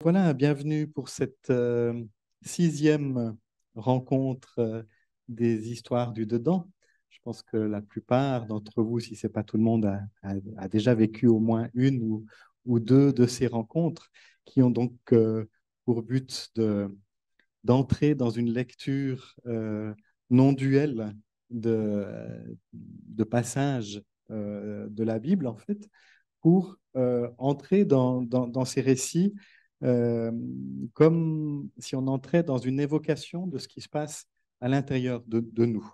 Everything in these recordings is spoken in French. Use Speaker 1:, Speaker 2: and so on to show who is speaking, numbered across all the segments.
Speaker 1: Voilà, bienvenue pour cette sixième rencontre des histoires du dedans. Je pense que la plupart d'entre vous, si ce n'est pas tout le monde, a déjà vécu au moins une ou deux de ces rencontres qui ont donc pour but d'entrer dans une lecture non duelle de passages de la Bible, en fait, pour entrer dans ces récits euh, comme si on entrait dans une évocation de ce qui se passe à l'intérieur de nous.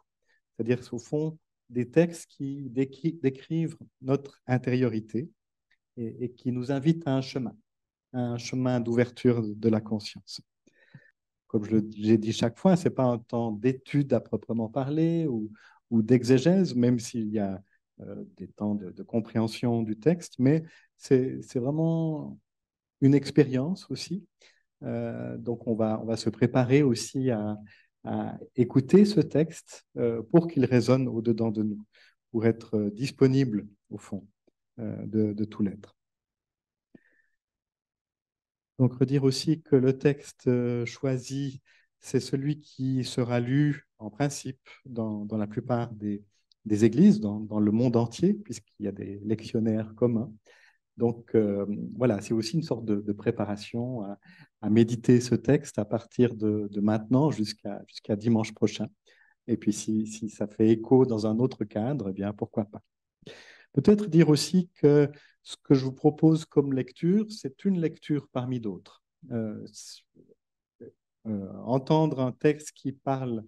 Speaker 1: C'est-à-dire, au fond, des textes qui décrivent notre intériorité et qui nous invitent à un chemin d'ouverture de la conscience. Comme j'ai dit chaque fois, ce n'est pas un temps d'étude à proprement parler ou d'exégèse, même s'il y a des temps de compréhension du texte, mais c'est vraiment une expérience aussi. Donc, on va se préparer aussi à écouter ce texte pour qu'il résonne au-dedans de nous, pour être disponible, au fond, de tout l'être. Donc, redire aussi que le texte choisi, c'est celui qui sera lu en principe dans la plupart des églises, dans le monde entier, puisqu'il y a des lectionnaires communs. Donc, voilà, c'est aussi une sorte de préparation à méditer ce texte à partir de maintenant jusqu'à dimanche prochain. Et puis, si ça fait écho dans un autre cadre, eh bien, pourquoi pas. Peut-être dire aussi que ce que je vous propose comme lecture, c'est une lecture parmi d'autres. Euh, Entendre un texte qui parle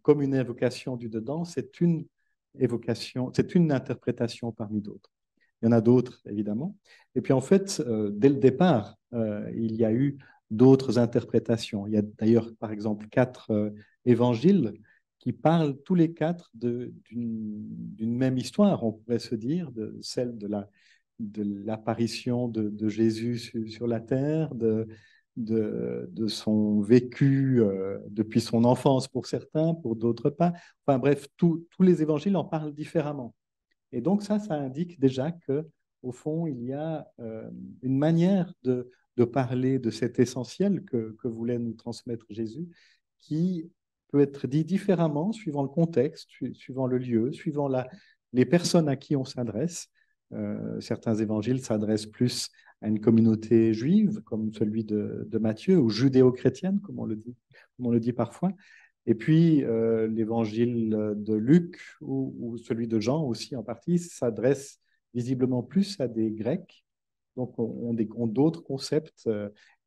Speaker 1: comme une évocation du dedans, c'est une évocation, c'est une interprétation parmi d'autres. Il y en a d'autres, évidemment. Et puis, en fait, dès le départ, il y a eu d'autres interprétations. Il y a d'ailleurs, par exemple, quatre évangiles qui parlent tous les quatre d'une même histoire, on pourrait se dire, celle de l'apparition de Jésus sur la terre, de son vécu depuis son enfance pour certains, pour d'autres pas. Enfin bref, tous les évangiles en parlent différemment. Et donc ça indique déjà que, au fond, il y a une manière de parler de cet essentiel que voulait nous transmettre Jésus, qui peut être dit différemment suivant le contexte, suivant le lieu, suivant les personnes à qui on s'adresse. Certains évangiles s'adressent plus à une communauté juive, comme celui de Matthieu, ou judéo-chrétienne, comme on le dit parfois. Et puis, l'évangile de Luc ou celui de Jean aussi en partie s'adresse visiblement plus à des Grecs. Donc, on d'autres concepts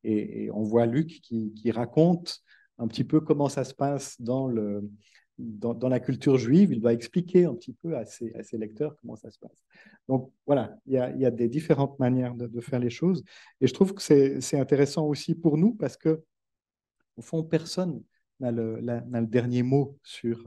Speaker 1: et on voit Luc qui raconte un petit peu comment ça se passe dans la culture juive. Il va expliquer un petit peu à ses lecteurs comment ça se passe. Donc, voilà, il y a des différentes manières de faire les choses. Et je trouve que c'est intéressant aussi pour nous parce que au fond, personne n'a le dernier mot sur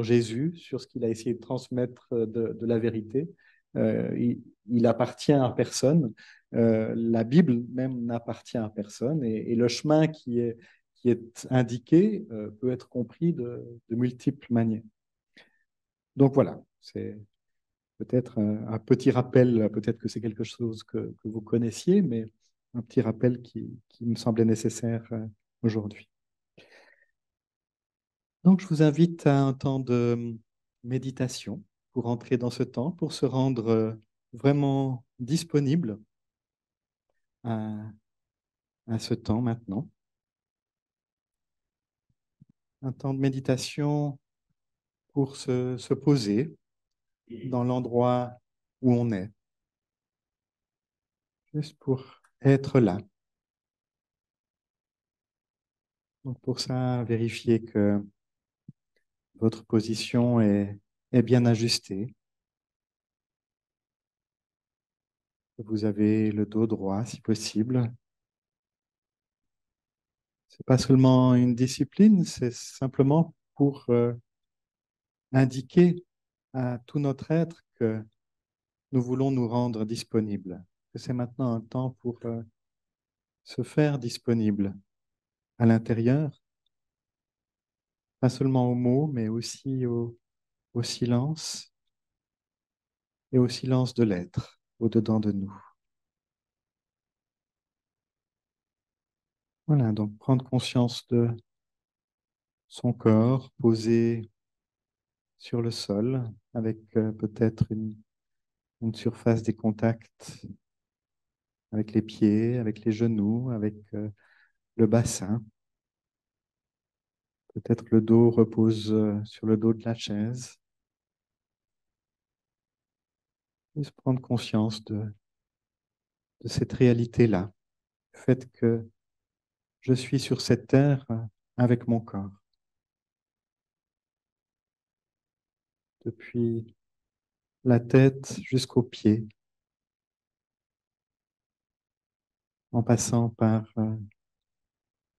Speaker 1: Jésus, sur ce qu'il a essayé de transmettre de la vérité. Il appartient à personne. La Bible même n'appartient à personne. Et le chemin qui est indiqué peut être compris de multiples manières. Donc voilà, c'est peut-être un petit rappel, peut-être que c'est quelque chose que vous connaissiez, mais un petit rappel qui me semblait nécessaire aujourd'hui. Donc, je vous invite à un temps de méditation pour entrer dans ce temps, pour se rendre vraiment disponible à, à ce temps maintenant. Un temps de méditation pour se poser dans l'endroit où on est, juste pour être là. Donc, pour ça, vérifier que votre position est bien ajustée, que vous avez le dos droit si possible. C'est pas seulement une discipline, c'est simplement pour indiquer à tout notre être que nous voulons nous rendre disponibles, que c'est maintenant un temps pour se faire disponible à l'intérieur, pas seulement aux mots, mais aussi au silence et au silence de l'être au-dedans de nous. Voilà, donc prendre conscience de son corps posé sur le sol avec peut-être une surface des contacts avec les pieds, avec les genoux, avec le bassin. Peut-être le dos repose sur le dos de la chaise. Et se prendre conscience de cette réalité-là, le fait que je suis sur cette terre avec mon corps, depuis la tête jusqu'aux pieds, en passant par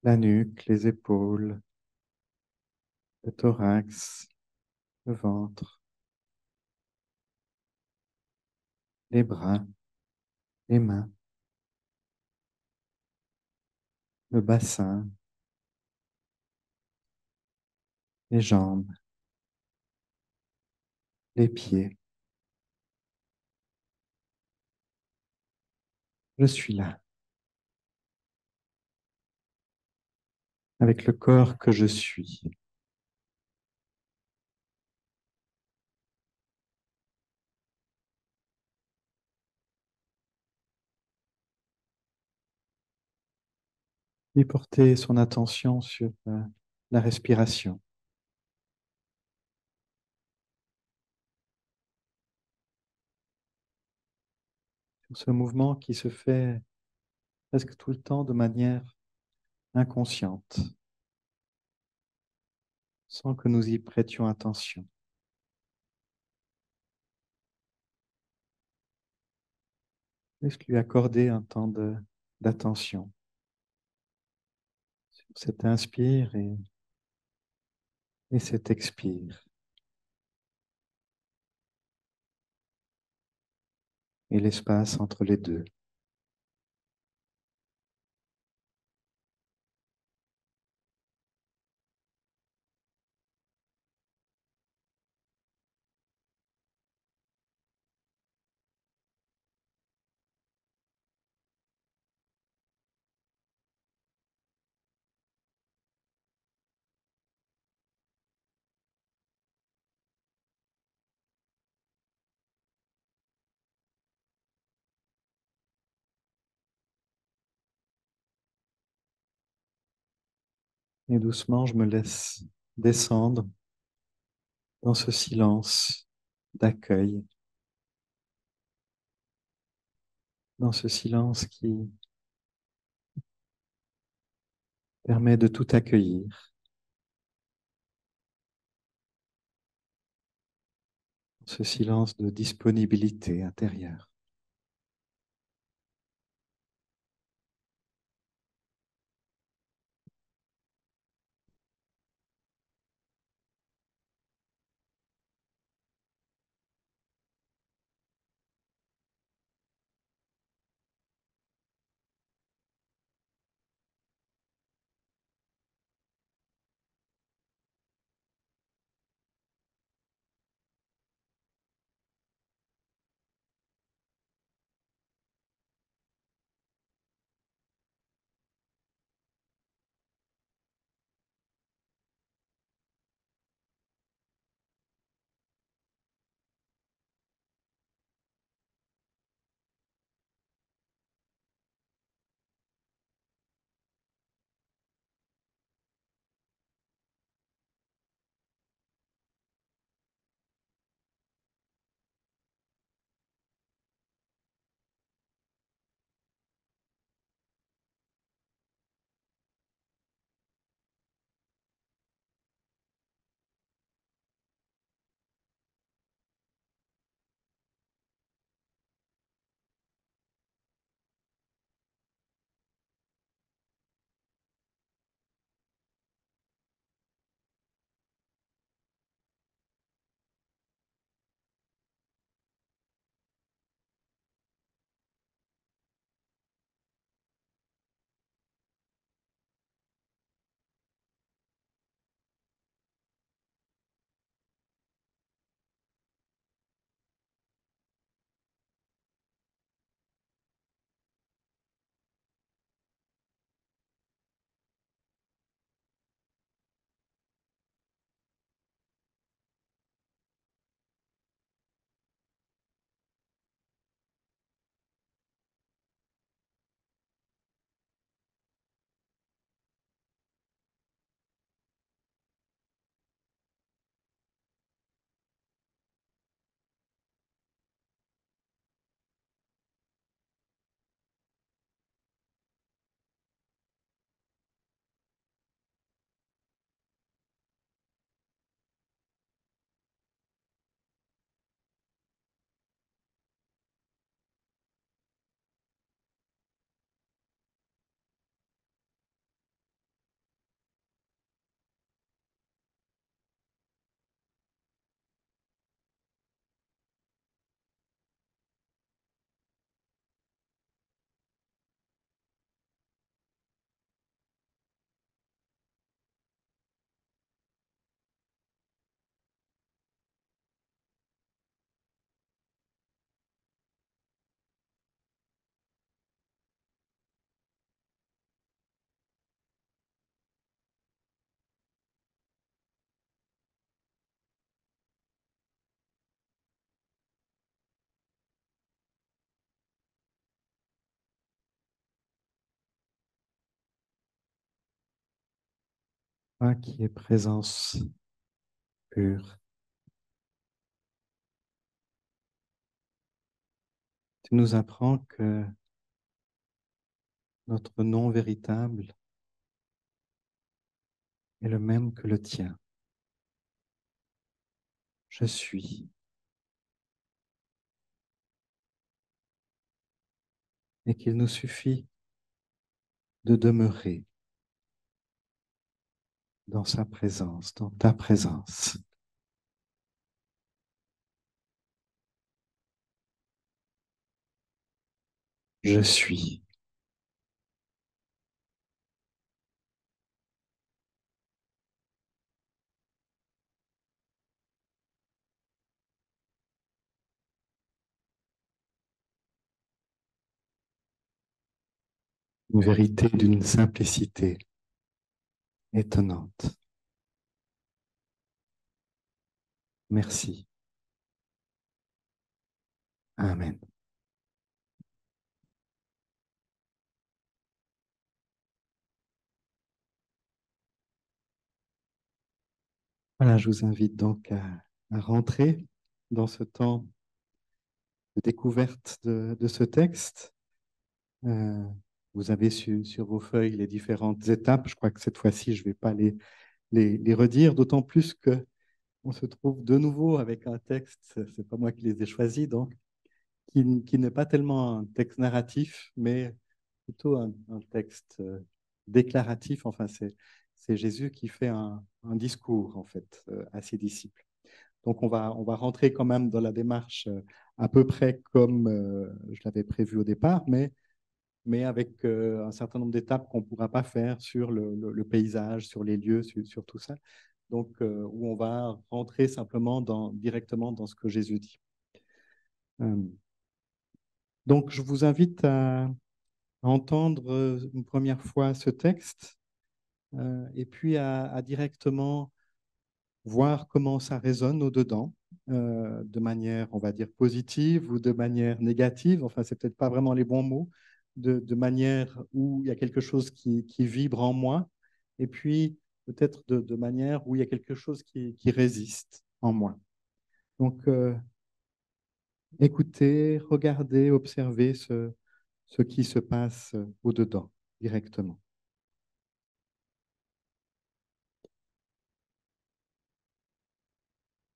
Speaker 1: la nuque, les épaules, le thorax, le ventre, les bras, les mains, le bassin, les jambes, les pieds. Je suis là, avec le corps que je suis. Et porter son attention sur la respiration, sur ce mouvement qui se fait presque tout le temps de manière inconsciente, sans que nous y prêtions attention. Juste lui accorder un temps d'attention sur cet inspire et cet expire, et l'espace entre les deux. Et doucement, je me laisse descendre dans ce silence d'accueil, dans ce silence qui permet de tout accueillir, ce silence de disponibilité intérieure. Toi qui es présence pure, tu nous apprends que notre nom véritable est le même que le tien. Je suis. Et qu'il nous suffit de demeurer dans sa présence, dans ta présence. Je suis. Une vérité d'une simplicité étonnante. Merci. Amen. Voilà, je vous invite donc à rentrer dans ce temps de découverte de ce texte. Euh, Vous avez sur vos feuilles les différentes étapes. Je crois que cette fois-ci, je ne vais pas les redire, d'autant plus que on se trouve de nouveau avec un texte, ce n'est pas moi qui les ai choisis, donc, qui n'est pas tellement un texte narratif, mais plutôt un texte déclaratif. Enfin, c'est Jésus qui fait un discours, en fait, à ses disciples. Donc, on va rentrer quand même dans la démarche à peu près comme je l'avais prévu au départ, mais avec un certain nombre d'étapes qu'on ne pourra pas faire sur le paysage, sur les lieux, sur tout ça. Donc, où on va rentrer simplement directement dans ce que Jésus dit. Euh, donc, je vous invite à entendre une première fois ce texte et puis à directement voir comment ça résonne au-dedans, de manière, on va dire, positive ou de manière négative. Enfin, c'est peut-être pas vraiment les bons mots, de manière où il y a quelque chose qui vibre en moi, et puis peut-être de manière où il y a quelque chose qui résiste en moi. Donc, écoutez, regardez, observez ce qui se passe au-dedans, directement.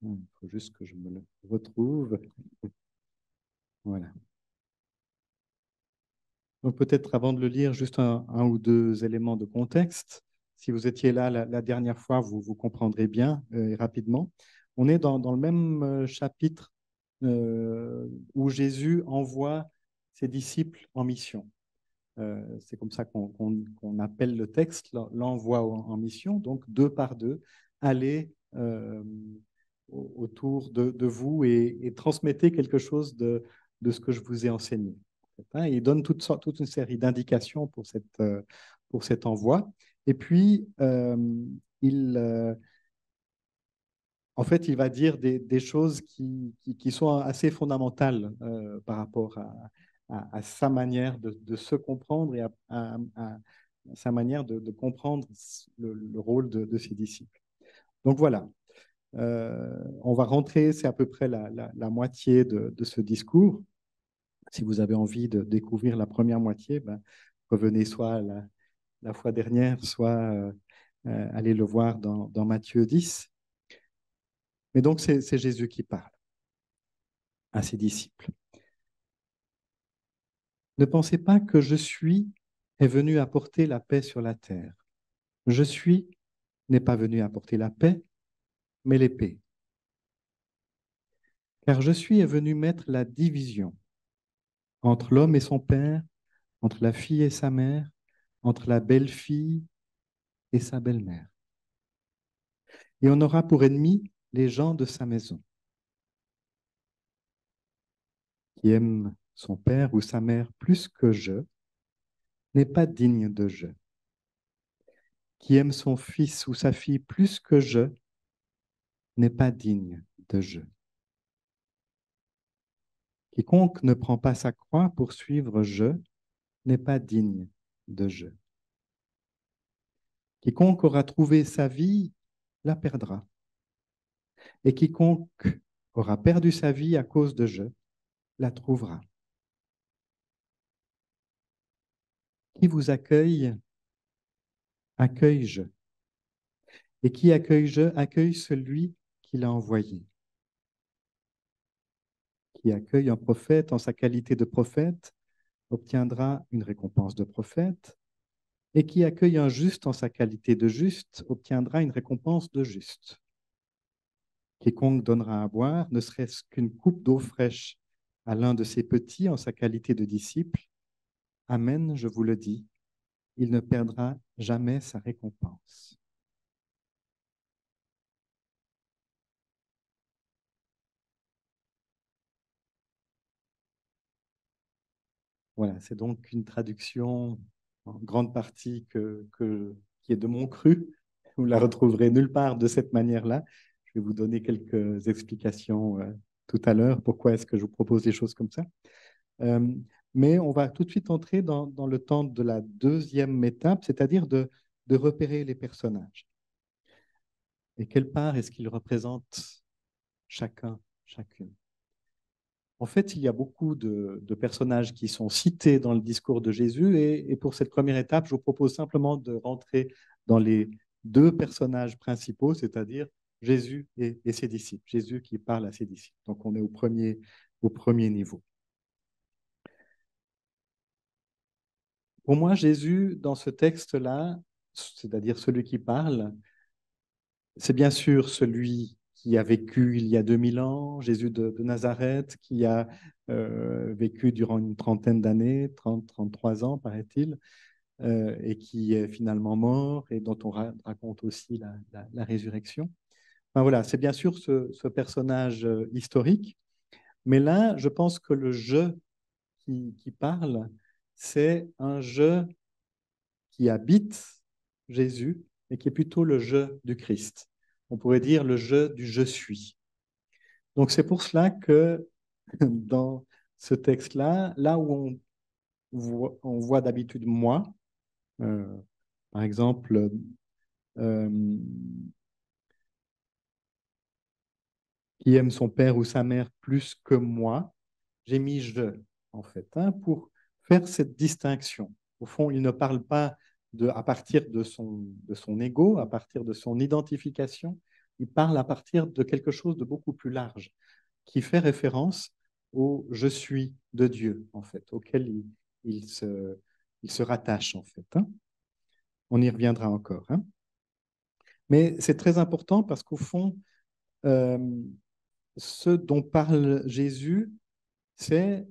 Speaker 1: Il faut juste que je me le retrouve. Voilà. Donc peut-être avant de le lire, juste un ou deux éléments de contexte. Si vous étiez là la dernière fois, vous comprendrez bien et rapidement. On est dans le même chapitre où Jésus envoie ses disciples en mission. C'est comme ça qu'on appelle le texte, l'envoi en mission. Donc deux par deux, allez autour de vous et transmettez quelque chose de ce que je vous ai enseigné. Hein. Il donne toute une série d'indications pour cet envoi. Et puis, il, en fait, il va dire des choses qui sont assez fondamentales par rapport à sa manière de se comprendre et à sa manière de comprendre le rôle de ses disciples. Donc voilà, on va rentrer, c'est à peu près la moitié de ce discours. Si vous avez envie de découvrir la première moitié, ben, revenez soit la fois dernière, soit allez le voir dans Matthieu 10. Mais donc, c'est Jésus qui parle à ses disciples. Ne pensez pas que je suis est venu apporter la paix sur la terre. Je suis n'est pas venu apporter la paix, mais l'épée. Car je suis est venu mettre la division entre l'homme et son père, entre la fille et sa mère, entre la belle-fille et sa belle-mère. Et on aura pour ennemis les gens de sa maison. Qui aime son père ou sa mère plus que je n'est pas digne de je. Qui aime son fils ou sa fille plus que je n'est pas digne de je. Quiconque ne prend pas sa croix pour suivre je n'est pas digne de je. Quiconque aura trouvé sa vie la perdra. Et quiconque aura perdu sa vie à cause de je la trouvera. Qui vous accueille, accueille je. Et qui accueille je, accueille celui qui l'a envoyé. Qui accueille un prophète en sa qualité de prophète obtiendra une récompense de prophète. Et qui accueille un juste en sa qualité de juste obtiendra une récompense de juste. Quiconque donnera à boire, ne serait-ce qu'une coupe d'eau fraîche à l'un de ses petits en sa qualité de disciple, amen, je vous le dis, il ne perdra jamais sa récompense. Voilà, c'est donc une traduction en grande partie qui est de mon cru. Vous la retrouverez nulle part de cette manière-là. Je vais vous donner quelques explications tout à l'heure. Pourquoi est-ce que je vous propose des choses comme ça? Euh, mais on va tout de suite entrer dans le temps de la deuxième étape, c'est-à-dire de repérer les personnages. Et quelle part est-ce qu'ils représentent chacun, chacune? En fait, il y a beaucoup de personnages qui sont cités dans le discours de Jésus et pour cette première étape, je vous propose simplement de rentrer dans les deux personnages principaux, c'est-à-dire Jésus et ses disciples. Jésus qui parle à ses disciples. Donc, on est au premier niveau. Pour moi, Jésus, dans ce texte-là, c'est-à-dire celui qui parle, c'est bien sûr celui qui a vécu il y a 2000 ans, Jésus de Nazareth, qui a vécu durant une trentaine d'années, 30, 33 ans, paraît-il, et qui est finalement mort et dont on raconte aussi la résurrection. Enfin, voilà, c'est bien sûr ce personnage historique, mais là, je pense que le je qui parle, c'est un je qui habite Jésus et qui est plutôt le je du Christ. On pourrait dire le je du je suis. Donc c'est pour cela que dans ce texte-là, là où on voit d'habitude moi, euh, par exemple, euh, qui aime son père ou sa mère plus que moi, j'ai mis je, en fait, hein, pour faire cette distinction. Au fond, il ne parle pas à partir de son ego, à partir de son identification, il parle à partir de quelque chose de beaucoup plus large, qui fait référence au je suis de Dieu, en fait, auquel il se rattache, en fait. Hein. On y reviendra encore. Hein. Mais c'est très important parce qu'au fond, euh, ce dont parle Jésus, c'est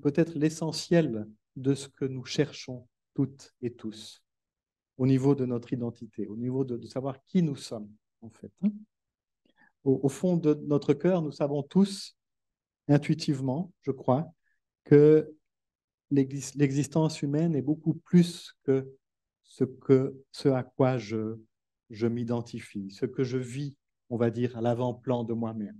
Speaker 1: peut-être l'essentiel de ce que nous cherchons toutes et tous au niveau de notre identité, au niveau de savoir qui nous sommes, en fait. Hein. Au fond de notre cœur, nous savons tous, intuitivement, je crois, que l'existence humaine est beaucoup plus que ce à quoi je m'identifie, ce que je vis, on va dire, à l'avant-plan de moi-même.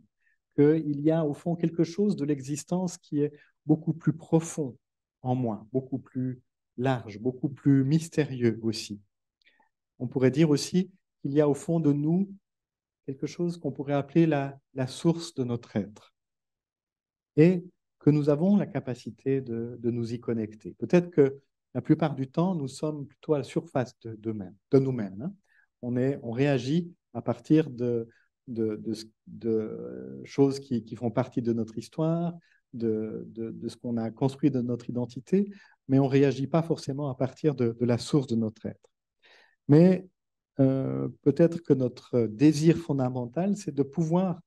Speaker 1: Qu'il y a au fond quelque chose de l'existence qui est beaucoup plus profond en moi, beaucoup plus large, beaucoup plus mystérieux aussi. On pourrait dire aussi qu'il y a au fond de nous quelque chose qu'on pourrait appeler la source de notre être et que nous avons la capacité de nous y connecter. Peut-être que la plupart du temps, nous sommes plutôt à la surface de nous-mêmes. Hein. On réagit à partir de choses qui font partie de notre histoire, de ce qu'on a construit de notre identité, mais on ne réagit pas forcément à partir de la source de notre être. Mais peut-être que notre désir fondamental, c'est de pouvoir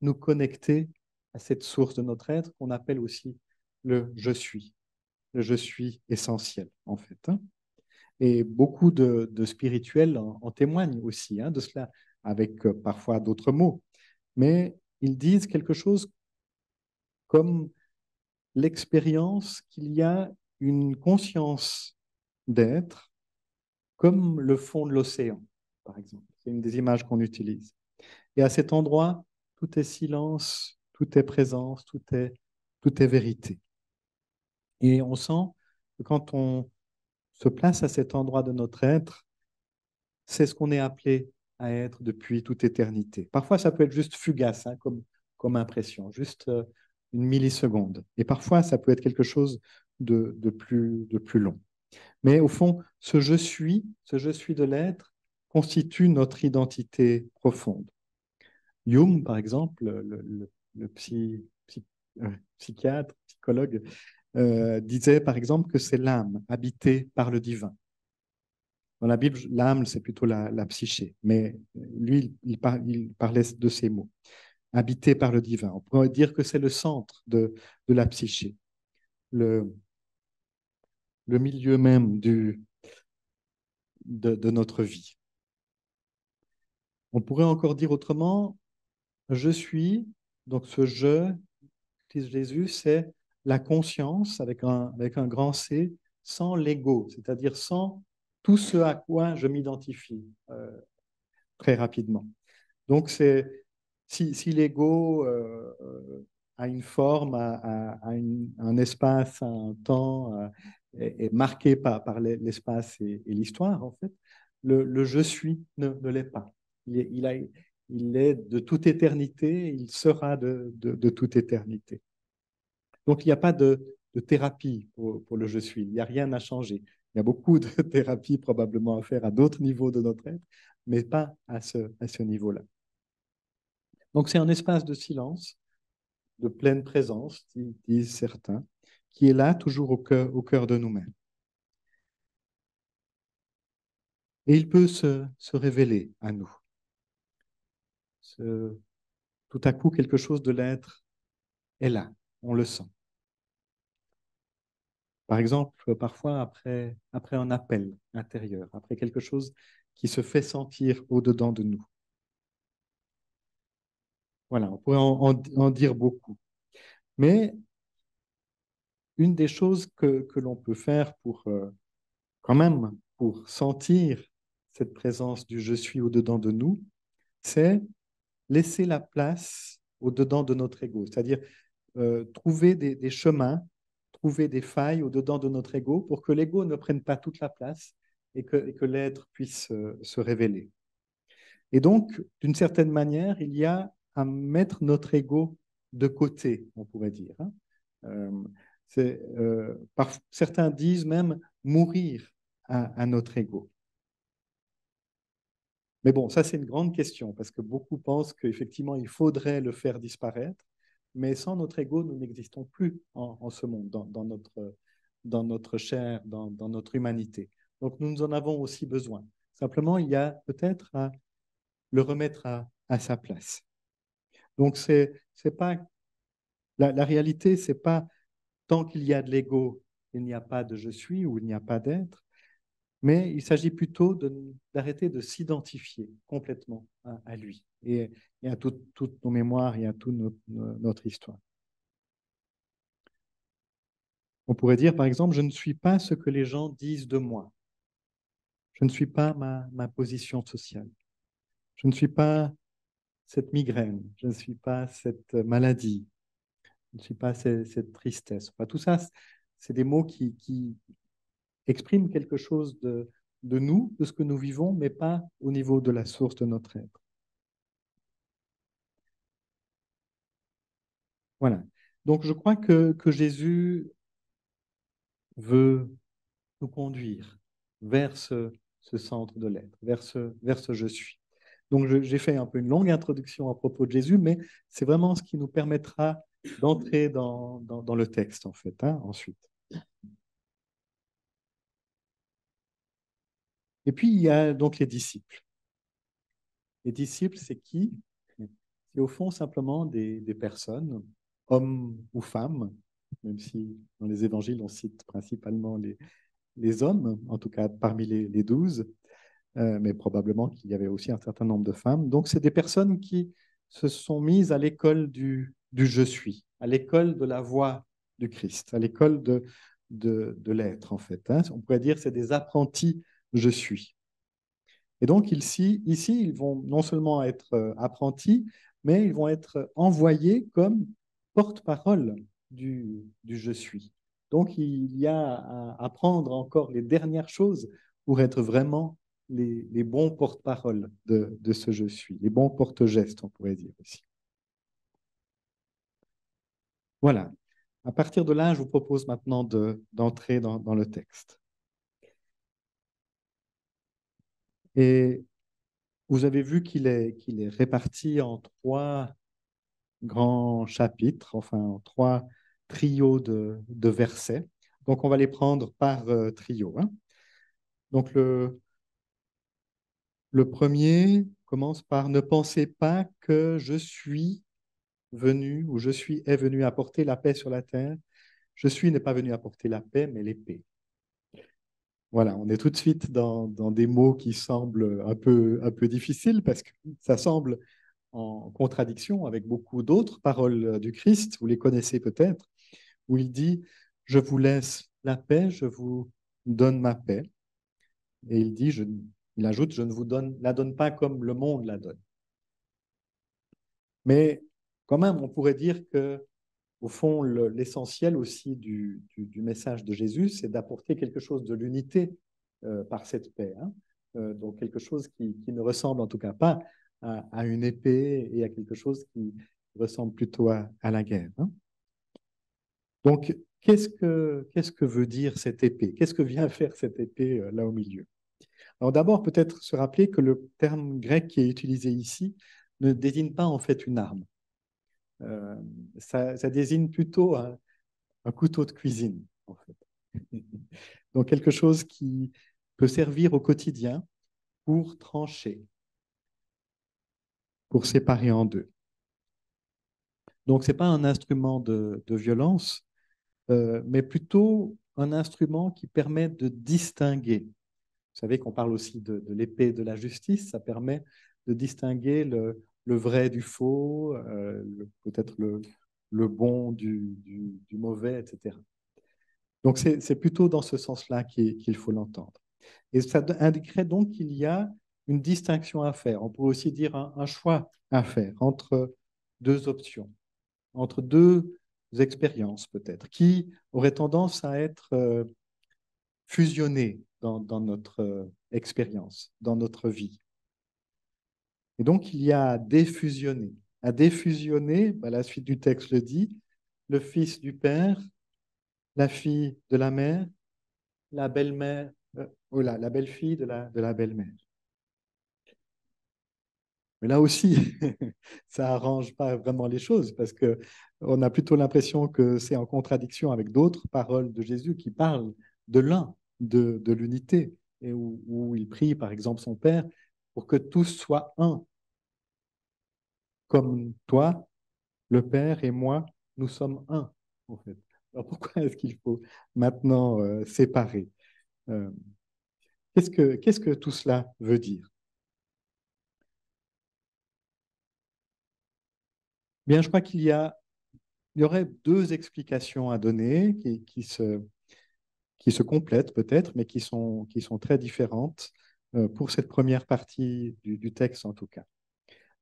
Speaker 1: nous connecter à cette source de notre être qu'on appelle aussi le je suis essentiel, en fait. Hein. Et beaucoup de spirituels en témoignent aussi hein, de cela, avec parfois d'autres mots. Mais ils disent quelque chose comme l'expérience qu'il y a une conscience d'être comme le fond de l'océan, par exemple. C'est une des images qu'on utilise. Et à cet endroit, tout est silence, tout est présence, tout est vérité. Et on sent que quand on se place à cet endroit de notre être, c'est ce qu'on est appelé à être depuis toute éternité. Parfois, ça peut être juste fugace, hein, comme impression, juste une milliseconde. Et parfois, ça peut être quelque chose de plus long. Mais au fond, ce je suis de l'être, constitue notre identité profonde. Jung, par exemple, psychiatre, psychologue, disait par exemple que c'est l'âme habitée par le divin. Dans la Bible, l'âme, c'est plutôt la psyché, mais lui, il parlait de ces mots, habité par le divin. On pourrait dire que c'est le centre de la psyché, le, le milieu même de notre vie. On pourrait encore dire autrement, je suis, donc ce je, Christ Jésus, c'est la conscience avec un grand C, sans l'ego, c'est-à-dire sans tout ce à quoi je m'identifie très rapidement. Donc, si l'ego a une forme, un espace, un temps, est marqué par l'espace et l'histoire, en fait, le je suis ne l'est pas. Il est de toute éternité, il sera de toute éternité. Donc, il n'y a pas de thérapie pour le je suis. Il n'y a rien à changer. Il y a beaucoup de thérapies probablement à faire à d'autres niveaux de notre être, mais pas à ce niveau-là. Donc, c'est un espace de silence, de pleine présence, disent certains, qui est là, toujours au cœur de nous-mêmes. Et il peut se révéler à nous. Tout à coup, quelque chose de l'être est là, on le sent. Par exemple, parfois après un appel intérieur, après quelque chose qui se fait sentir au-dedans de nous. Voilà, on pourrait en dire beaucoup. Mais une des choses que l'on peut faire pour, quand même, pour sentir cette présence du je suis au-dedans de nous, c'est laisser la place au-dedans de notre ego, c'est-à-dire trouver des chemins, trouver des failles au-dedans de notre ego pour que l'ego ne prenne pas toute la place et que l'être puisse se révéler. Et donc, d'une certaine manière, il y a à mettre notre ego de côté, on pourrait dire. Hein. Certains disent même mourir à notre ego. Mais bon, ça c'est une grande question, parce que beaucoup pensent qu'effectivement, il faudrait le faire disparaître, mais sans notre ego, nous n'existons plus en ce monde, dans notre chair, dans notre humanité. Donc nous en avons aussi besoin. Simplement, il y a peut-être à le remettre à sa place. Donc c'est pas, la réalité, c'est pas tant qu'il y a de l'ego, il n'y a pas de je suis ou il n'y a pas d'être. Mais il s'agit plutôt d'arrêter de s'identifier complètement à lui et à toutes nos mémoires et à toute notre histoire. On pourrait dire, par exemple, je ne suis pas ce que les gens disent de moi. Je ne suis pas ma position sociale. Je ne suis pas cette migraine. Je ne suis pas cette maladie. Je ne suis pas cette tristesse. Enfin, tout ça, c'est des mots qui expriment quelque chose de nous, de ce que nous vivons, mais pas au niveau de la source de notre être. Voilà. Donc, je crois que Jésus veut nous conduire vers ce centre de l'être, vers ce je suis. Donc, j'ai fait un peu une longue introduction à propos de Jésus, mais c'est vraiment ce qui nous permettra d'entrer dans le texte, en fait, hein, ensuite. Et puis, il y a donc les disciples. Les disciples, c'est qui? C'est au fond simplement des personnes, hommes ou femmes, même si dans les évangiles, on cite principalement les hommes, en tout cas parmi les 12, mais probablement qu'il y avait aussi un certain nombre de femmes. Donc, c'est des personnes qui se sont mises à l'école du je suis, à l'école de la voix du Christ, à l'école de l'être, en fait. Hein. On pourrait dire que c'est des apprentis je suis. Et donc, ici, ils vont non seulement être apprentis, mais ils vont être envoyés comme porte-parole du je suis. Donc, il y a à apprendre encore les dernières choses pour être vraiment les bons porte-parole de ce je suis, les bons porte-gestes, on pourrait dire aussi. Voilà. À partir de là, je vous propose maintenant d'entrer dans le texte. Et vous avez vu qu'il est réparti en trois grands chapitres, enfin en trois trios de versets. Donc, on va les prendre par trio, hein. Donc, le premier commence par ne pensez pas que je suis venu ou je suis est venu apporter la paix sur la terre. Je suis n'est pas venu apporter la paix, mais l'épée. Voilà, on est tout de suite dans des mots qui semblent un peu difficiles parce que ça semble en contradiction avec beaucoup d'autres paroles du Christ. Vous les connaissez peut-être, où il dit, je vous laisse la paix, je vous donne ma paix. Et il dit, il ajoute, je ne vous la donne pas comme le monde la donne. Mais quand même, on pourrait dire que, au fond, l'essentiel aussi du message de Jésus, c'est d'apporter quelque chose de l'unité par cette paix, hein. Donc quelque chose qui ne ressemble en tout cas pas à une épée et à quelque chose qui ressemble plutôt à la guerre, hein. Donc, qu'est-ce que veut dire cette épée? Qu'est-ce que vient faire cette épée là au milieu? Alors d'abord, peut-être se rappeler que le terme grec qui est utilisé ici ne désigne pas en fait une arme. Euh, ça désigne plutôt un couteau de cuisine, en fait. Donc quelque chose qui peut servir au quotidien pour trancher, pour séparer en deux. Donc ce n'est pas un instrument de violence, mais plutôt un instrument qui permet de distinguer. Vous savez qu'on parle aussi de l'épée de la justice, ça permet de distinguer le vrai du faux, peut-être le bon du mauvais, etc. Donc c'est plutôt dans ce sens-là qu'il faut l'entendre. Et ça indiquerait donc qu'il y a une distinction à faire. On peut aussi dire un choix à faire entre deux options, entre deux expériences peut-être, qui auraient tendance à être fusionnées dans notre expérience, dans notre vie. Et donc, il y a à défusionner. À défusionner, bah, la suite du texte le dit, le fils du père, la fille de la mère, la belle-mère, la belle-fille de la belle-mère. Mais là aussi, ça arrange pas vraiment les choses parce que on a plutôt l'impression que c'est en contradiction avec d'autres paroles de Jésus qui parlent de l'un, de l'unité, et où il prie, par exemple, son Père pour que tous soient un, comme toi, le Père et moi, nous sommes un, en fait. Alors pourquoi est-ce qu'il faut maintenant séparer? Euh, qu'est-ce que tout cela veut dire? Bien, je crois il y aurait deux explications à donner qui se complètent peut-être, mais qui sont très différentes pour cette première partie du texte en tout cas.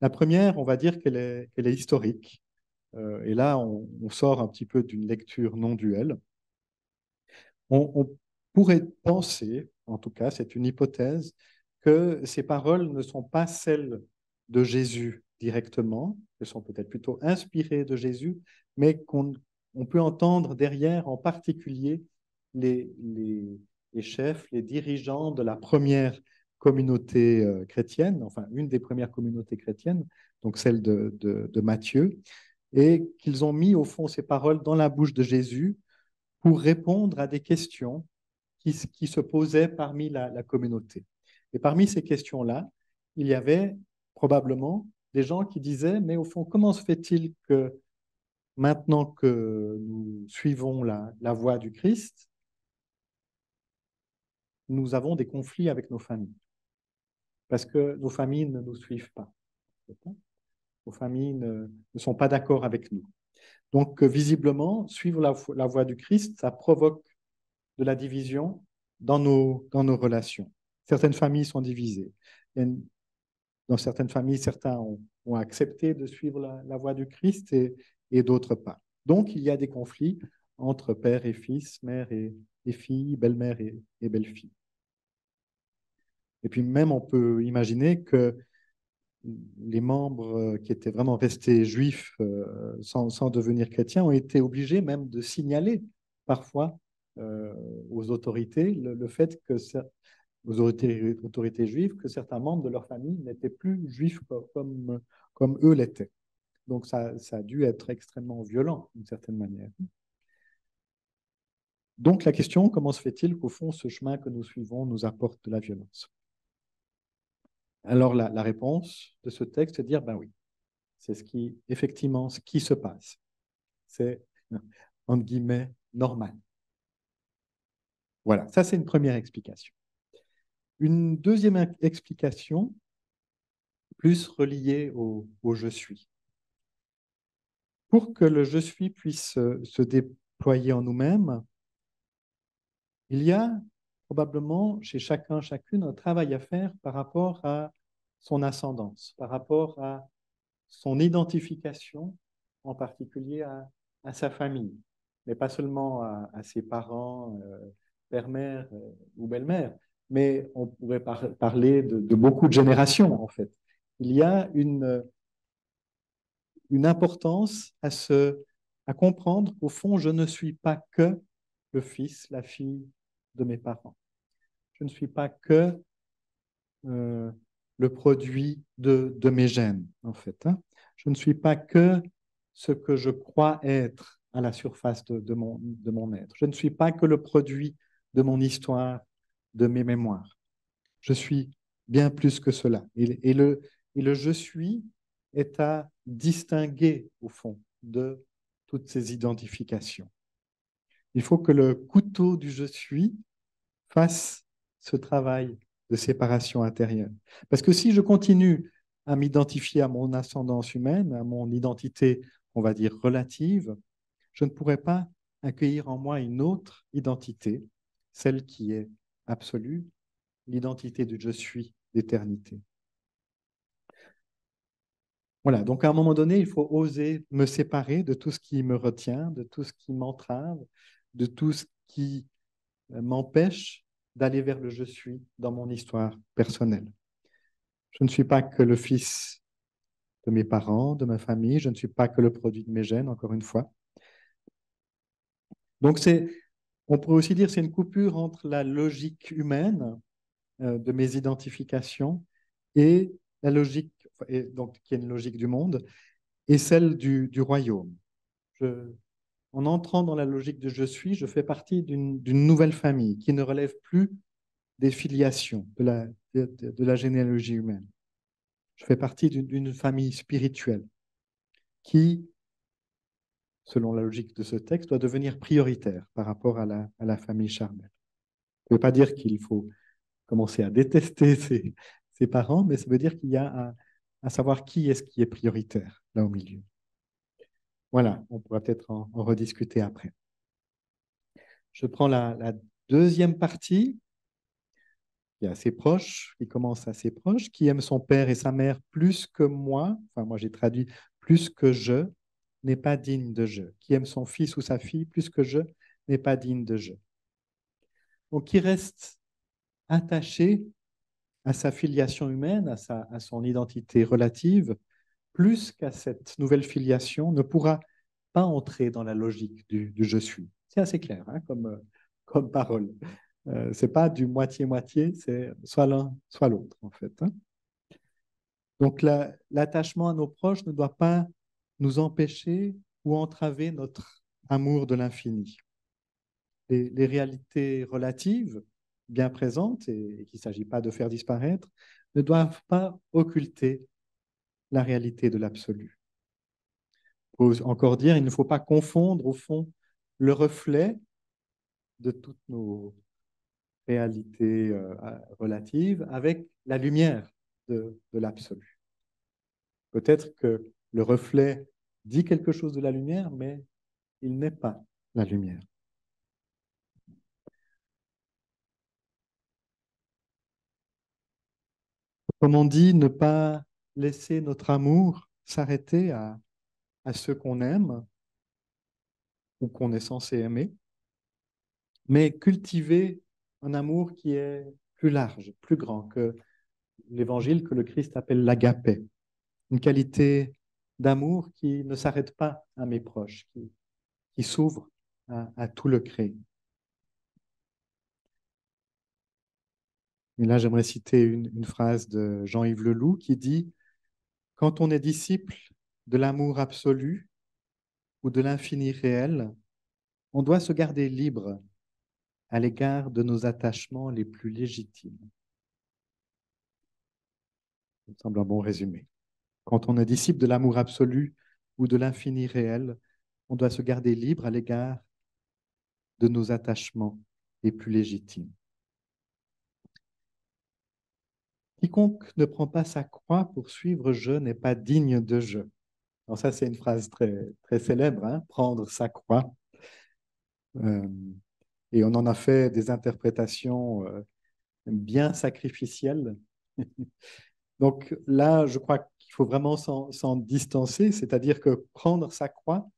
Speaker 1: La première, on va dire qu'elle est historique. Et là, on sort un petit peu d'une lecture non duelle. On pourrait penser, en tout cas, c'est une hypothèse, que ces paroles ne sont pas celles de Jésus directement, elles sont peut-être plutôt inspirées de Jésus, mais on peut entendre derrière en particulier les chefs, les dirigeants de la première communauté chrétienne, enfin une des premières communautés chrétiennes, donc celle de Matthieu, et qu'ils ont mis au fond ces paroles dans la bouche de Jésus pour répondre à des questions qui se posaient parmi la communauté. Et parmi ces questions-là, il y avait probablement des gens qui disaient, mais au fond, comment se fait-il que maintenant que nous suivons la voie du Christ, nous avons des conflits avec nos familles? Parce que nos familles ne nous suivent pas. Nos familles ne sont pas d'accord avec nous. Donc, visiblement, suivre la voie du Christ, ça provoque de la division dans nos relations. Certaines familles sont divisées. Dans certaines familles, certains ont accepté de suivre la voie du Christ et d'autres pas. Donc, il y a des conflits entre père et fils, mère et fille, belle-mère et belle-fille. Et puis même, on peut imaginer que les membres qui étaient vraiment restés juifs sans devenir chrétiens ont été obligés même de signaler parfois aux autorités le fait que aux autorités juives que certains membres de leur famille n'étaient plus juifs comme eux l'étaient. Donc ça a dû être extrêmement violent d'une certaine manière. Donc la question, comment se fait-il qu'au fond, ce chemin que nous suivons nous apporte de la violence? Alors la réponse de ce texte est de dire, ben oui, c'est effectivement, ce qui se passe. C'est, entre guillemets, normal. Voilà, ça c'est une première explication. Une deuxième explication, plus reliée au je suis. Pour que le je suis puisse se déployer en nous-mêmes, il y a probablement chez chacun, chacune, un travail à faire par rapport à son ascendance, par rapport à son identification, en particulier à sa famille, mais pas seulement à ses parents, père-mère ou belle-mère, mais on pourrait parler de beaucoup de générations, en fait. Il y a une importance à comprendre qu'au fond, je ne suis pas que le fils, la fille de mes parents. Je ne suis pas que euh, le produit de mes gènes, en fait. Hein. Je ne suis pas que ce que je crois être à la surface de mon être. Je ne suis pas que le produit de mon histoire, de mes mémoires. Je suis bien plus que cela. Et le je suis est à distinguer, au fond, de toutes ces identifications. Il faut que le couteau du je suis fasse ce travail de séparation intérieure. Parce que si je continue à m'identifier à mon ascendance humaine, à mon identité, on va dire, relative, je ne pourrai pas accueillir en moi une autre identité, celle qui est absolue, l'identité du je suis d'éternité. Voilà, donc à un moment donné, il faut oser me séparer de tout ce qui me retient, de tout ce qui m'entrave, de tout ce qui m'empêche d'aller vers le je suis dans mon histoire personnelle. Je ne suis pas que le fils de mes parents, de ma famille, je ne suis pas que le produit de mes gènes, encore une fois. Donc on pourrait aussi dire c'est une coupure entre la logique humaine de mes identifications et la logique, donc, qui est une logique du monde, et celle du royaume. En entrant dans la logique de je suis, je fais partie d'une nouvelle famille qui ne relève plus des filiations, de la généalogie humaine. Je fais partie d'une famille spirituelle qui, selon la logique de ce texte, doit devenir prioritaire par rapport à la famille charnelle. Ça ne veut pas dire qu'il faut commencer à détester ses parents, mais ça veut dire qu'il y a à savoir qui est-ce qui est prioritaire là au milieu. Voilà, on pourra peut-être en rediscuter après. Je prends la deuxième partie, qui est assez proche, qui commence assez proche, qui aime son père et sa mère plus que moi, enfin moi j'ai traduit plus que je, n'est pas digne de je. Qui aime son fils ou sa fille plus que je, n'est pas digne de je. Donc qui reste attaché à sa filiation humaine, à son identité relative, plus qu'à cette nouvelle filiation, ne pourra pas entrer dans la logique du je suis. C'est assez clair hein, comme parole. Ce n'est pas du moitié-moitié, c'est soit l'un, soit l'autre, en fait. Hein. Donc, l'attachement à nos proches ne doit pas nous empêcher ou entraver notre amour de l'infini. Les réalités relatives, bien présentes, et qu'il ne s'agit pas de faire disparaître, ne doivent pas occulter la réalité de l'absolu. Il faut encore dire, il ne faut pas confondre, au fond, le reflet de toutes nos réalité relative avec la lumière de l'absolu. Peut-être que le reflet dit quelque chose de la lumière, mais il n'est pas la lumière. Comme on dit, ne pas laisser notre amour s'arrêter à ceux qu'on aime ou qu'on est censé aimer, mais cultiver un amour qui est plus large, plus grand que l'évangile que le Christ appelle l'agapé. Une qualité d'amour qui ne s'arrête pas à mes proches, qui s'ouvre à tout le créé. Et là, j'aimerais citer une phrase de Jean-Yves Leloup qui dit: quand on est disciple de l'amour absolu ou de l'infini réel, on doit se garder libre à l'égard de nos attachements les plus légitimes. Ça me semble un bon résumé. Quand on est disciple de l'amour absolu ou de l'infini réel, on doit se garder libre à l'égard de nos attachements les plus légitimes. Quiconque ne prend pas sa croix pour suivre je n'est pas digne de je. Alors ça, c'est une phrase très, très célèbre, hein, prendre sa croix. Euh, et on en a fait des interprétations bien sacrificielles. Donc là, je crois qu'il faut vraiment s'en distancer, c'est-à-dire que prendre sa croix,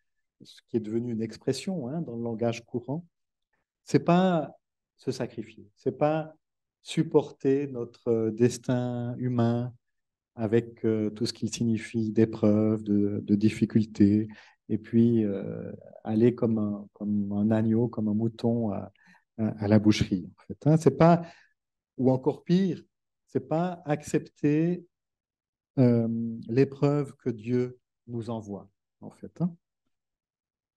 Speaker 1: ce qui est devenu une expression hein, dans le langage courant, c'est pas se sacrifier, c'est pas supporter notre destin humain avec tout ce qu'il signifie d'épreuves, de difficultés, et puis aller comme un agneau, comme un mouton à la boucherie. En fait, hein. C'est pas, ou encore pire, c'est pas accepter euh, l'épreuve que Dieu nous envoie, en fait, hein,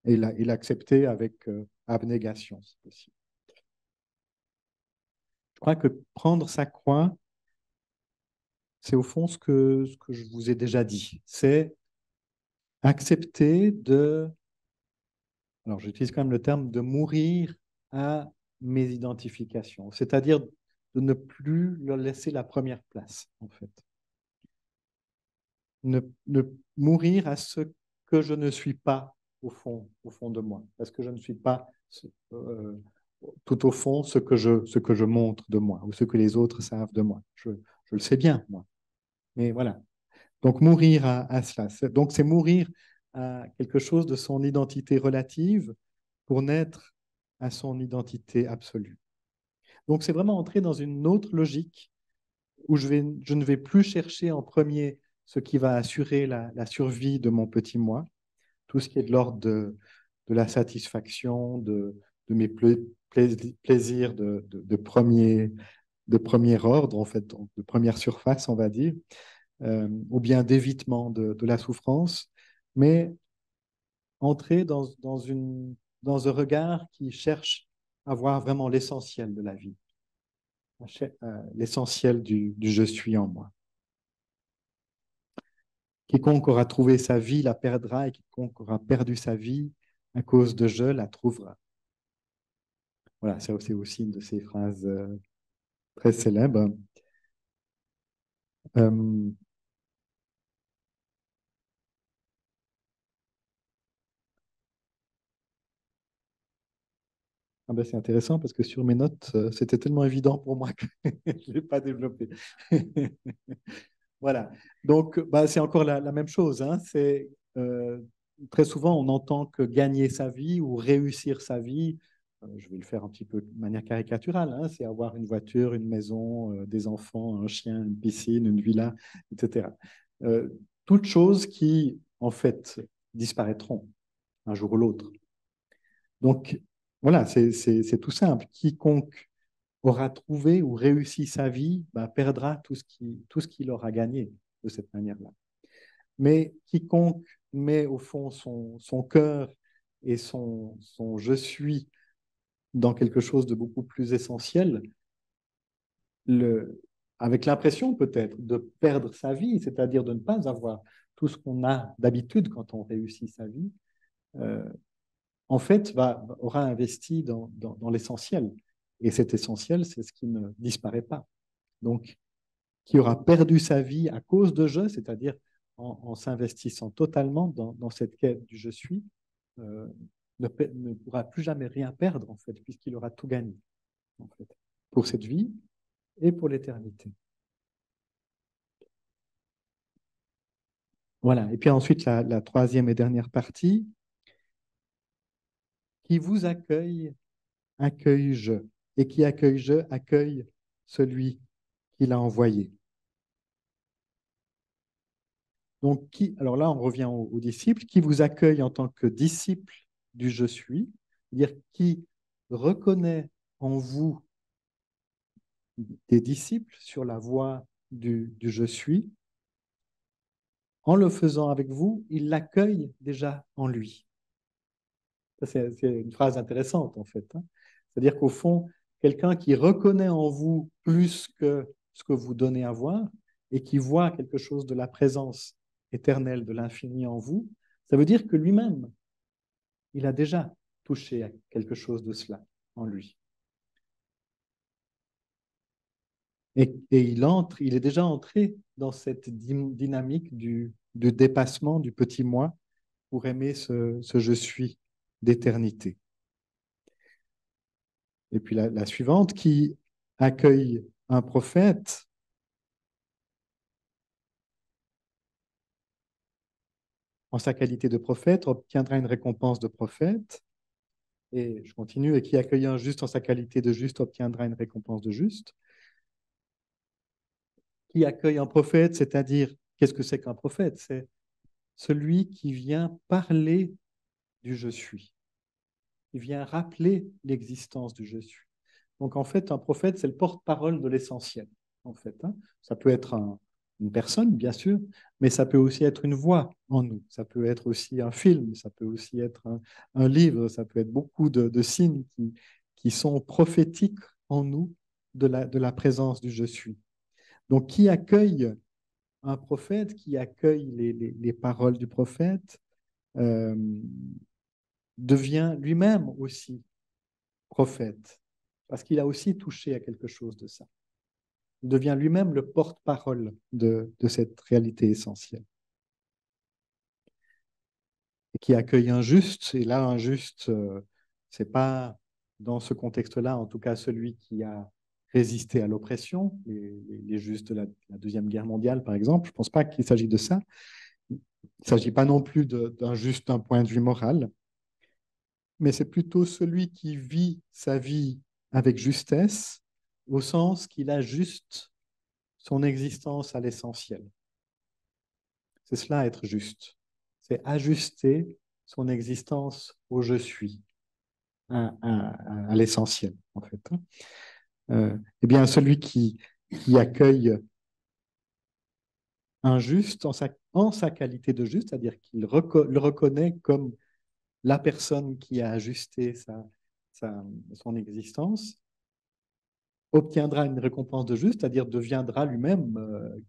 Speaker 1: et l'accepter avec abnégation, c'est possible. Je crois que prendre sa croix, c'est au fond ce que je vous ai déjà dit. C'est accepter de, alors j'utilise quand même le terme, de mourir à mes identifications, c'est-à-dire de ne plus leur laisser la première place, en fait. Ne mourir à ce que je ne suis pas au fond de moi, parce que je ne suis pas euh, tout au fond ce que je montre de moi, ou ce que les autres savent de moi. Je le sais bien, moi. Mais voilà. Donc mourir à cela. Donc c'est mourir à quelque chose de son identité relative pour naître à son identité absolue. Donc c'est vraiment entrer dans une autre logique où je ne vais plus chercher en premier ce qui va assurer la survie de mon petit moi, tout ce qui est de l'ordre de la satisfaction, de mes plaisirs de premier ordre, en fait, de première surface, on va dire, ou bien d'évitement de la souffrance, mais entrer dans un regard qui cherche à voir vraiment l'essentiel de la vie, l'essentiel du je suis en moi. Quiconque aura trouvé sa vie la perdra, et quiconque aura perdu sa vie à cause de je la trouvera. Voilà, c'est aussi une de ces phrases très célèbres. Euh, ah ben c'est intéressant parce que sur mes notes, c'était tellement évident pour moi que je ne l'ai pas développé. Voilà. Donc, bah, c'est encore la même chose. Hein. Très souvent, on entend que gagner sa vie ou réussir sa vie, je vais le faire un petit peu de manière caricaturale, hein, c'est avoir une voiture, une maison, des enfants, un chien, une piscine, une villa, etc. Euh, Toutes choses qui, en fait, disparaîtront un jour ou l'autre. Donc, voilà, c'est tout simple. Quiconque aura trouvé ou réussi sa vie, bah, perdra tout ce qu'il aura gagné de cette manière-là. Mais quiconque met au fond son cœur et son je suis dans quelque chose de beaucoup plus essentiel, le, avec l'impression peut-être de perdre sa vie, c'est-à-dire de ne pas avoir tout ce qu'on a d'habitude quand on réussit sa vie, euh, en fait, aura investi dans l'essentiel. Et cet essentiel, c'est ce qui ne disparaît pas. Donc, qui aura perdu sa vie à cause de je, c'est-à-dire en s'investissant totalement dans cette quête du je suis, euh, ne pourra plus jamais rien perdre, en fait, puisqu'il aura tout gagné, en fait, pour cette vie et pour l'éternité. Voilà. Et puis ensuite, la troisième et dernière partie, qui vous accueille, accueille je. Et qui accueille je, accueille celui qu'il a envoyé. Donc, alors là, on revient aux disciples, qui vous accueille en tant que disciple du je suis, c'est-à-dire qui reconnaît en vous des disciples sur la voie du je suis. En le faisant avec vous, il l'accueille déjà en lui. C'est une phrase intéressante, en fait. Hein. C'est-à-dire qu'au fond, quelqu'un qui reconnaît en vous plus que ce que vous donnez à voir et qui voit quelque chose de la présence éternelle de l'infini en vous, ça veut dire que lui-même, il a déjà touché à quelque chose de cela en lui. Et il est déjà entré dans cette dynamique du dépassement du petit moi pour aimer ce je suis d'éternité. Et puis la suivante, qui accueille un prophète en sa qualité de prophète, obtiendra une récompense de prophète. Et je continue, et qui accueille un juste en sa qualité de juste obtiendra une récompense de juste. Qui accueille un prophète, c'est-à-dire, qu'est-ce que c'est qu'un prophète? C'est celui qui vient parler du je suis. Il vient rappeler l'existence du je suis. Donc en fait, un prophète, c'est le porte-parole de l'essentiel. En fait, hein. Ça peut être une personne, bien sûr, mais ça peut aussi être une voix en nous. Ça peut être aussi un film, ça peut aussi être un livre, ça peut être beaucoup de signes qui sont prophétiques en nous de la présence du je suis. Donc qui accueille un prophète, qui accueille les paroles du prophète, euh, devient lui-même aussi prophète, parce qu'il a aussi touché à quelque chose de ça. Il devient lui-même le porte-parole de cette réalité essentielle. Et qui accueille un juste, et là, un juste, c'est pas dans ce contexte-là, en tout cas celui qui a résisté à l'oppression, les justes de la Deuxième Guerre mondiale, par exemple. Je ne pense pas qu'il s'agit de ça. Il ne s'agit pas non plus d'un juste d'un point de vue moral, mais c'est plutôt celui qui vit sa vie avec justesse, au sens qu'il ajuste son existence à l'essentiel. C'est cela être juste. C'est ajuster son existence au je suis, à l'essentiel, en fait. Eh bien, celui qui accueille un juste en sa qualité de juste, c'est-à-dire qu'il le reconnaît comme la personne qui a ajusté son existence, obtiendra une récompense de juste, c'est-à-dire deviendra lui-même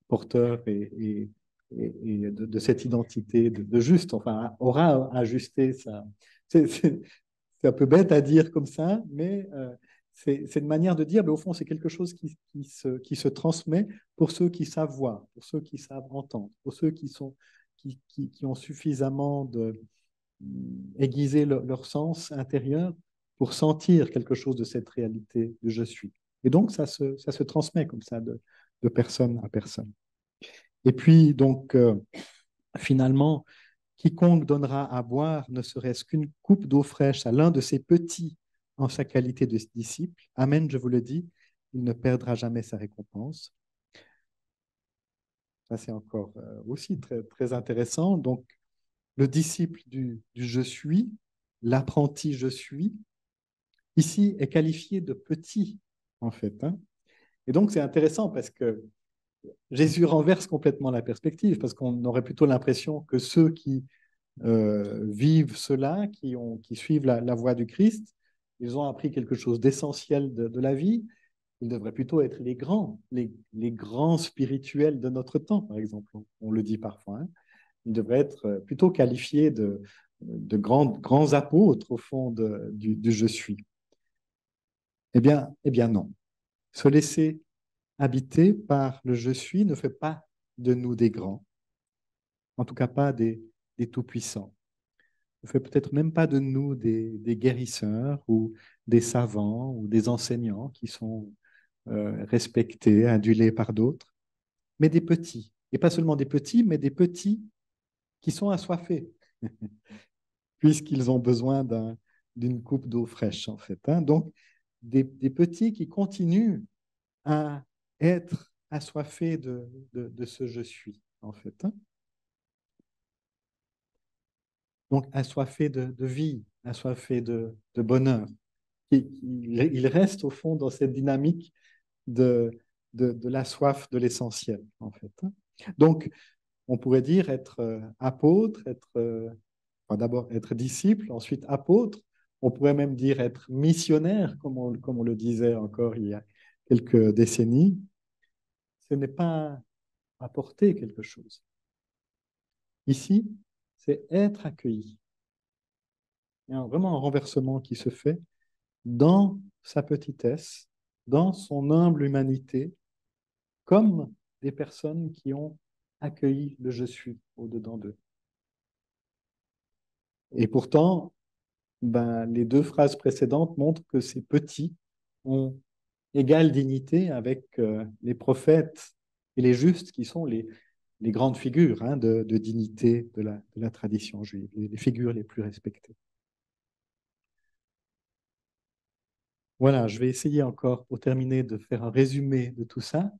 Speaker 1: porteur et de cette identité de juste, enfin, aura ajusté ça. C'est un peu bête à dire comme ça, mais c'est une manière de dire, mais au fond, c'est quelque chose qui se transmet pour ceux qui savent voir, pour ceux qui savent entendre, pour ceux qui ont suffisamment aiguisé leur sens intérieur pour sentir quelque chose de cette réalité de je suis. Et donc, ça se transmet comme ça de personne à personne. Et puis, donc, finalement, quiconque donnera à boire ne serait-ce qu'une coupe d'eau fraîche à l'un de ses petits en sa qualité de disciple, amen, je vous le dis, il ne perdra jamais sa récompense. Ça, c'est encore aussi très, très intéressant. Donc, le disciple du je suis, l'apprenti je suis, ici est qualifié de petit, en fait. Hein. Et donc, c'est intéressant parce que Jésus renverse complètement la perspective, parce qu'on aurait plutôt l'impression que ceux qui vivent cela, qui suivent la voie du Christ, ils ont appris quelque chose d'essentiel de la vie. Ils devraient plutôt être les grands spirituels de notre temps, par exemple. On le dit parfois. Hein. Ils devraient être plutôt qualifiés de grands apôtres, au fond, du je suis. Eh bien non. Se laisser habiter par le je suis ne fait pas de nous des grands, en tout cas pas des tout-puissants. Ne fait peut-être même pas de nous des guérisseurs ou des savants ou des enseignants qui sont respectés, adulés par d'autres, mais des petits. Et pas seulement des petits, mais des petits qui sont assoiffés, puisqu'ils ont besoin d'une coupe d'eau fraîche, en fait. Hein. Donc, des petits qui continuent à être assoiffé de ce je suis, en fait. Hein. Donc, assoiffé de vie, assoiffé de bonheur. Il reste, au fond, dans cette dynamique de, de la soif de l'essentiel, en fait. Hein. Donc, on pourrait dire être apôtre, être, enfin, d'abord être disciple, ensuite apôtre. On pourrait même dire être missionnaire, comme on le disait encore il y a quelques décennies. Ce n'est pas apporter quelque chose. Ici, c'est être accueilli. Il y a vraiment un renversement qui se fait dans sa petitesse, dans son humble humanité, comme des personnes qui ont accueilli le je suis au-dedans d'eux. Et pourtant, ben, les deux phrases précédentes montrent que ces petits ont égale dignité avec les prophètes et les justes qui sont les grandes figures hein, de dignité de la tradition juive, les figures les plus respectées. Voilà, je vais essayer encore, pour terminer, de faire un résumé de tout ça.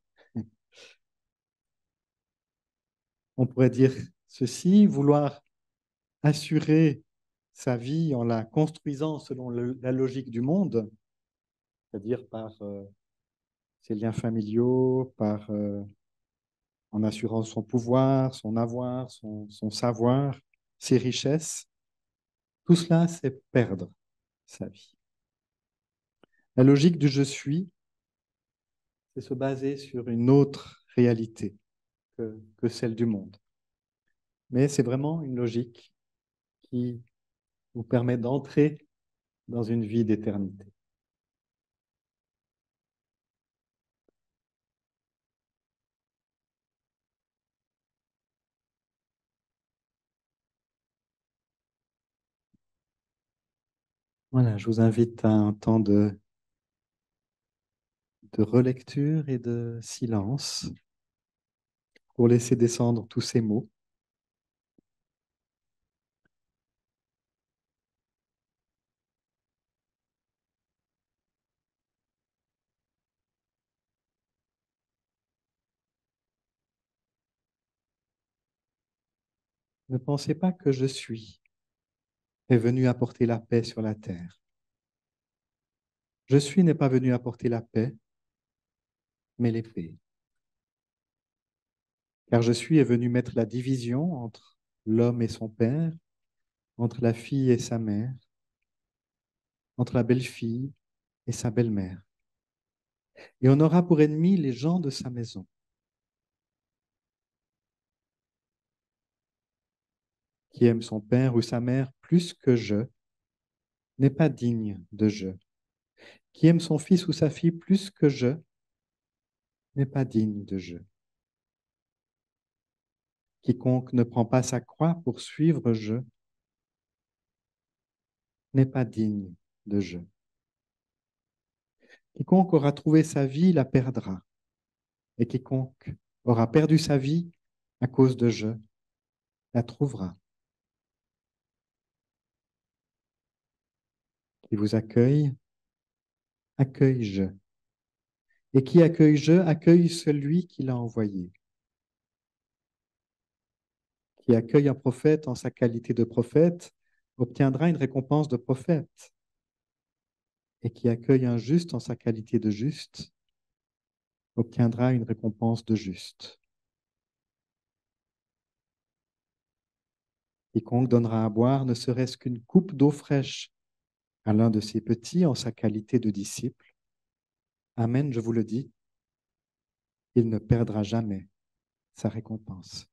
Speaker 1: On pourrait dire ceci, vouloir assurer sa vie en la construisant selon la logique du monde, c'est-à-dire par ses liens familiaux, par en assurant son pouvoir, son avoir, son savoir, ses richesses. Tout cela, c'est perdre sa vie. La logique du je suis, c'est se baser sur une autre réalité que celle du monde. Mais c'est vraiment une logique qui vous permet d'entrer dans une vie d'éternité. Voilà, je vous invite à un temps de relecture et de silence pour laisser descendre tous ces mots. Ne pensez pas que je suis est venu apporter la paix sur la terre. Je suis n'est pas venu apporter la paix, mais l'épée. Car je suis est venu mettre la division entre l'homme et son père, entre la fille et sa mère, entre la belle-fille et sa belle-mère. Et on aura pour ennemis les gens de sa maison. Qui aime son père ou sa mère plus que je n'est pas digne de je. Qui aime son fils ou sa fille plus que je n'est pas digne de je. Quiconque ne prend pas sa croix pour suivre je n'est pas digne de je. Quiconque aura trouvé sa vie la perdra, et quiconque aura perdu sa vie à cause de je la trouvera. Qui vous accueille, accueille je. Et qui accueille je, accueille celui qui l'a envoyé. Qui accueille un prophète en sa qualité de prophète obtiendra une récompense de prophète. Et qui accueille un juste en sa qualité de juste obtiendra une récompense de juste. Quiconque donnera à boire ne serait-ce qu'une coupe d'eau fraîche à l'un de ses petits en sa qualité de disciple, amen, je vous le dis, il ne perdra jamais sa récompense.